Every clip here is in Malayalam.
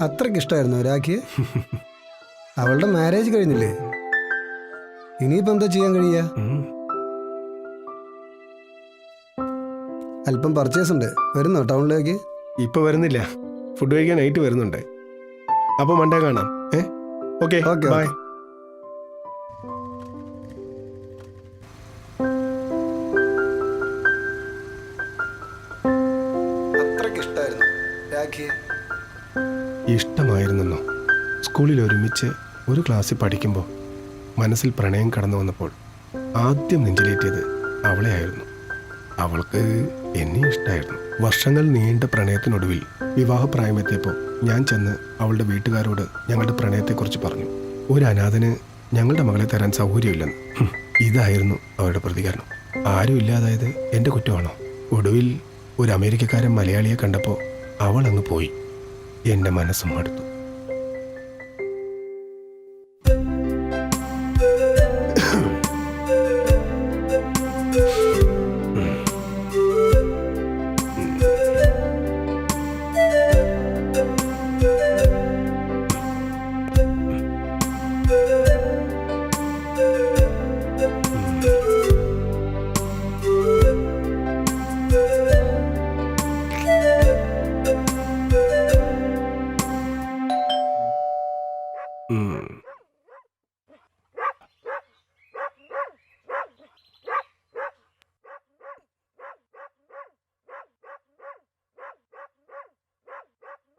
അത്രയ്ക്ക് ഇഷ്ടമായിരുന്നു രാഖിയെ. അവളുടെ മാരേജ് കഴിഞ്ഞില്ലേ? ഇനിയിപ്പോ എന്താ ചെയ്യാൻ കഴിയുക? അല്പം പർച്ചേസ് ഉണ്ട്. വരുന്നോ ടൗണിലേക്ക്? ഇപ്പൊ വരുന്നില്ല, ഫുഡ് കഴിക്കാൻ നൈറ്റ് വരുന്നുണ്ട്. അപ്പൊ മണ്ടേ കാണാം. Okay okay bye. അത്രയ്ക്ക് ഇഷ്ടമായിരുന്നു രാഖിയെ. ഇഷ്ടമായിരുന്നെന്നോ? സ്കൂളിൽ ഒരുമിച്ച് ഒരു ക്ലാസ്സിൽ പഠിക്കുമ്പോൾ മനസ്സിൽ പ്രണയം കടന്നു വന്നപ്പോൾ ആദ്യം നെഞ്ചിലേറ്റിയത് അവളെ ആയിരുന്നു. അവൾക്ക് എന്നെ ഇഷ്ടമായിരുന്നു. വർഷങ്ങൾ നീണ്ട പ്രണയത്തിനൊടുവിൽ വിവാഹപ്രായമെത്തിയപ്പോൾ ഞാൻ ചെന്ന് അവളുടെ വീട്ടുകാരോട് ഞങ്ങളുടെ പ്രണയത്തെക്കുറിച്ച് പറഞ്ഞു. ഒരു അനാഥന് ഞങ്ങളുടെ മകളെ തരാൻ സൗകര്യമില്ലെന്ന്. ഇതായിരുന്നു അവരുടെ പ്രതികരണം. ആരും ഇല്ലാതായത് എൻ്റെ കുറ്റമാണോ? ഒടുവിൽ ഒരു അമേരിക്കക്കാരൻ മലയാളിയെ കണ്ടപ്പോൾ അവൾ അങ്ങ് പോയി. എൻ്റെ മനസ്സും മടുത്തു.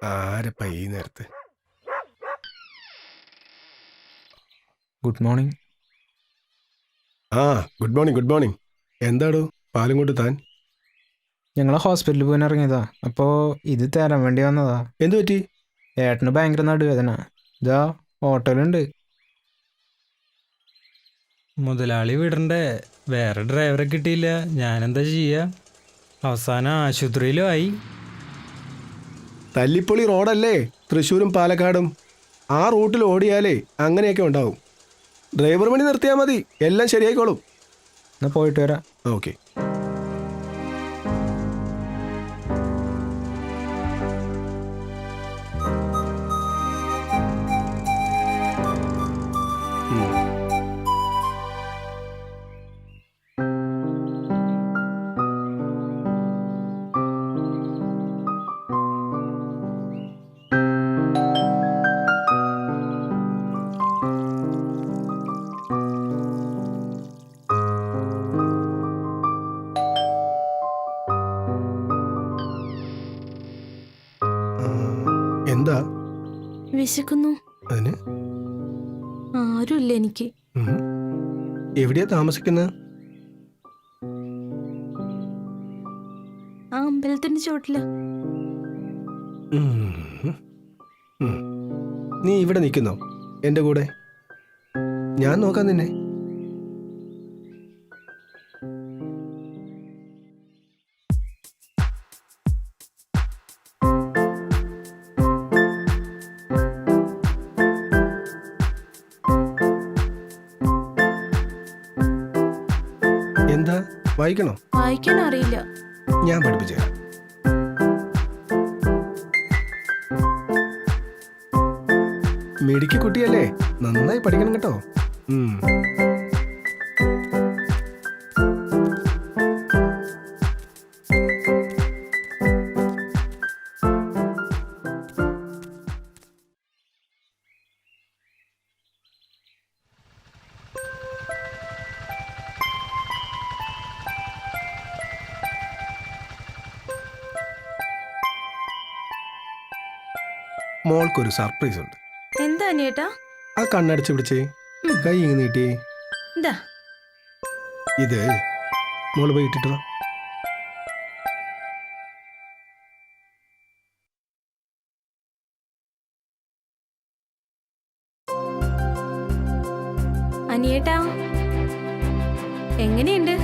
ആരപ്പ ഈ നേരത്ത്? Good morning. Good morning. Good morning. എന്താടോ പാലും കൊണ്ട് താൻ? ഞങ്ങൾ ഹോസ്പിറ്റലിൽ പോകാൻ ഇറങ്ങിയതാ. അപ്പോൾ ഇത് തരാൻ വേണ്ടി വന്നതാ. എന്തു പറ്റി? ഏട്ടന് ഭയങ്കര നടുവേദന. ഇതാ ഓട്ടോയിലുണ്ട്. മുതലാളി വിടണ്ടേ, വേറെ ഡ്രൈവറെ കിട്ടിയില്ല. ഞാനെന്താ ചെയ്യുക? അവസാനം ആശുപത്രിയിലും ആയി. തല്ലിപ്പൊളി റോഡല്ലേ തൃശ്ശൂരും പാലക്കാടും. ആ റൂട്ടിൽ ഓടിയാലേ അങ്ങനെയൊക്കെ ഉണ്ടാവും. ഡ്രൈവർ പണി നിർത്തിയാൽ മതി, എല്ലാം ശരിയായിക്കോളും. എന്നാൽ പോയിട്ട് വരാം. ഓക്കെ. എന്താ? വിശക്കുന്നു. അതിന് ആരുമില്ല എനിക്ക്. എവിടെയാ താമസിക്കുന്നത്? ആ അമ്പലത്തിന്റെ ചോട്ടില്. നീ ഇവിടെ നിൽക്കുന്നോ എൻ്റെ കൂടെ? ഞാൻ നോക്കാം നിന്നെ. എന്താ വായിക്കണോ? വായിക്കാൻ അറിയില്ല. ഞാൻ പഠിപ്പിച്ചു തരാം. മിടുക്കി കുട്ടിയല്ലേ, നന്നായി പഠിക്കണം കേട്ടോ. മോൾക്കൊരു സർപ്രൈസ് ഉണ്ട്. എന്താ അനിയേട്ടാ? ആ കണ്ണടച്ച് പിടിച്ചേ, കൈ ഇങ്ങനെ നീട്ടിയേ. എന്താ ഇത്? മോള് പോയി ഇട്ടിട്ടോ. അനിയേട്ടാ, എങ്ങനെയുണ്ട്?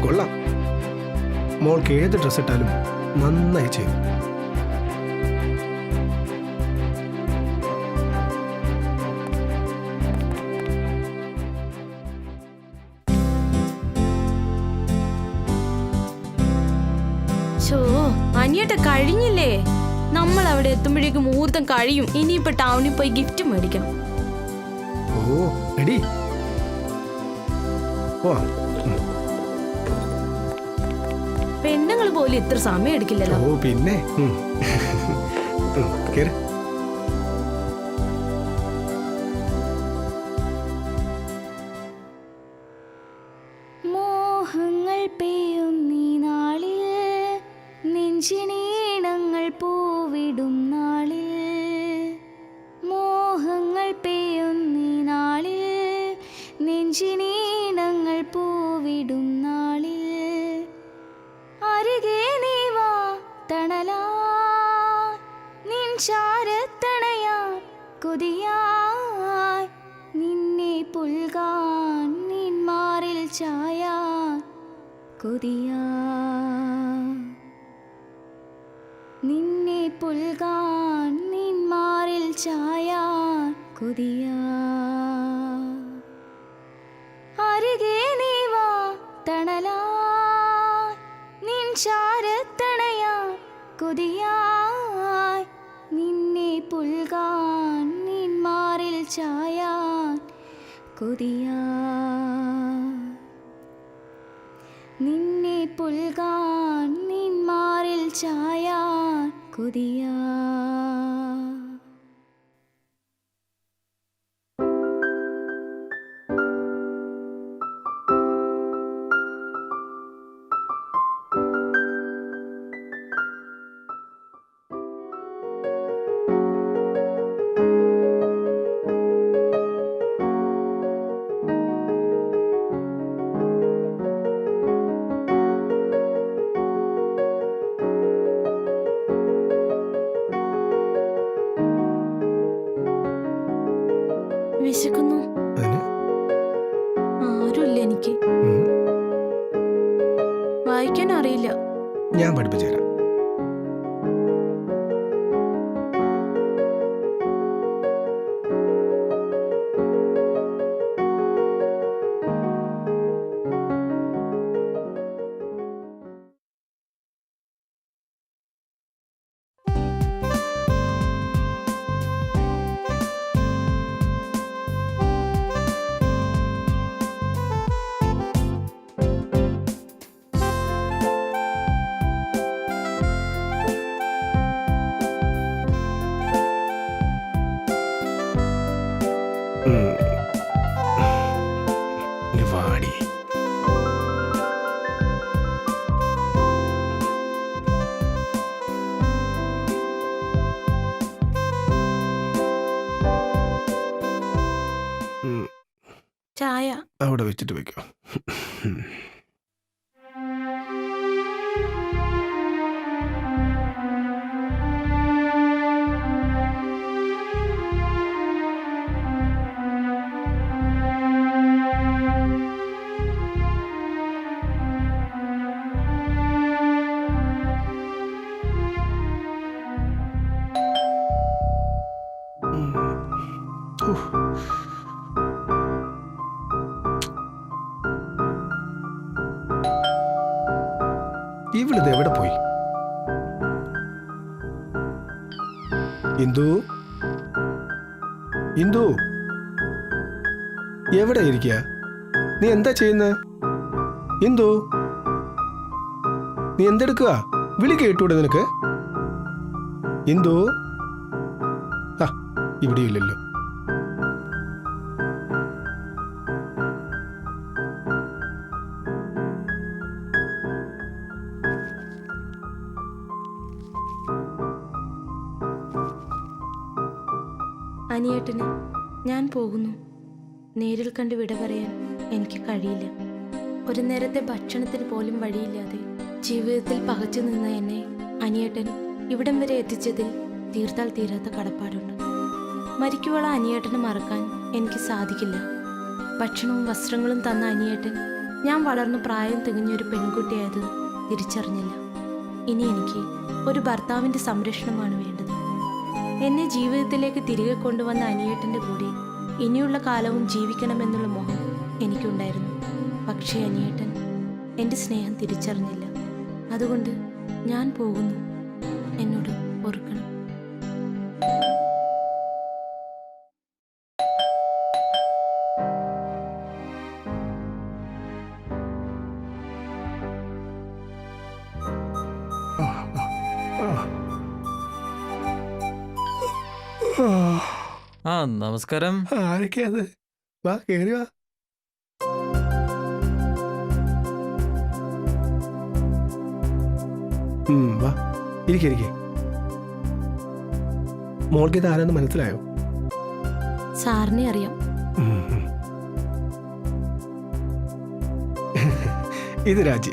കൊള്ളാം. മോൾക്ക് ഏത് ഡ്രസ് ഇട്ടാലും നന്നായി ചെയ്യും. അനിയേട്ട കഴിഞ്ഞില്ലേ? നമ്മൾ അവിടെ എത്തുമ്പോഴേക്കും മുഹൂർത്തം കഴിയും. ഇനിയിപ്പോ ടൗണിൽ പോയി ഗിഫ്റ്റ് മേടിക്കണം. ഓ എടി ഓ പെണ്ണുങ്ങൾ പോലും ഇത്ര സമയം എടുക്കില്ലല്ലോ. ഓ പിന്നെ കേറ്. മോഹങ്ങൾ പെയ്യുന്നീ നാളിൽ, നെഞ്ചിനീണങ്ങൾ പൂവിടും നാളിൽ. മോഹങ്ങൾ പെയ്യുന്നീ നാളിൽ, നെഞ്ചിനീണങ്ങൾ പൂവിടും നാളിൽ. അരികെ നീ വാ തണലാ, നിൻ ചാരത്തണയാൻ കൊതിയായി. നിന്നെ പുൽകാൻ നിൻ മാറിൽ ചായാൻ കൊതിയാ. നിന്നെ പുൽകാൻ നിൻ മാറിൽ ചായാൻ കൊതിയാ. അരികെ നീ വാ തണലാ, നിൻ ചാരത്തണയാൻ കൊതിയായി. നിന്നെ പുൽകാൻ നിൻ മാറിൽ ചായാൻ കൊതിയാ. നിന്നെ പുൽകാൻ നിൻ മാറിൽ ചായാൻ കൊതിയാ. വിശക്കുന്നു. അതിന് ആരുമില്ല എനിക്ക്. വായിക്കാൻ അറിയില്ല. ഞാൻ പഠിപ്പിച്ചു തരാം. വാടി. ചായ അവിടെ വെച്ചിട്ട് വെക്കോ. ഇവളിത് എവിടെ പോയി? ഇന്ദു, ഇന്ദു എവിടെ ഇരിക്കുക? നീ എന്താ ചെയ്യുന്നത്? ഇന്ദു, നീ എന്തെടുക്കുക? വിളി കേട്ടൂടെ നിനക്ക്? ഇന്ദു, ആ ഇവിടെ ഇല്ലല്ലോ. അനിയേട്ടന് ഞാൻ പോകുന്നു. നേരിൽ കണ്ട് വിട പറയാൻ എനിക്ക് കഴിയില്ല. ഒരു നേരത്തെ ഭക്ഷണത്തിന് പോലും വഴിയില്ലാതെ ജീവിതത്തിൽ പകച്ചു നിന്ന എന്നെ അനിയേട്ടൻ ഇവിടം വരെ എത്തിച്ചതിൽ തീർത്താൽ തീരാത്ത കടപ്പാടുണ്ട്. മരിക്കുവോളം അനിയേട്ടനെ മറക്കാൻ എനിക്ക് സാധിക്കില്ല. ഭക്ഷണവും വസ്ത്രങ്ങളും തന്ന അനിയേട്ടൻ ഞാൻ വളർന്ന് പ്രായം തികഞ്ഞൊരു പെൺകുട്ടിയായത് തിരിച്ചറിഞ്ഞില്ല. ഇനി എനിക്ക് ഒരു ഭർത്താവിൻ്റെ സംരക്ഷണമാണ് വേണ്ടത്. എന്നെ ജീവിതത്തിലേക്ക് തിരികെ കൊണ്ടുവന്ന അനിയേട്ടൻ്റെ കൂടെ ഇനിയുള്ള കാലവും ജീവിക്കണമെന്നുള്ള മോഹം എനിക്കുണ്ടായിരുന്നു. പക്ഷേ അനിയേട്ടൻ എൻ്റെ സ്നേഹം തിരിച്ചറിഞ്ഞില്ല. അതുകൊണ്ട് ഞാൻ പോകുന്നു. ആ നമസ്കാരം. ആരൊക്കെയാ അത്? വാ കേറി വാ. വാ ഇരിക്കെ. മോൾക്ക് ഇത് ആരാന്ന് മനസ്സിലായോ? സാറിനെ അറിയാം. ഇത് രാജി.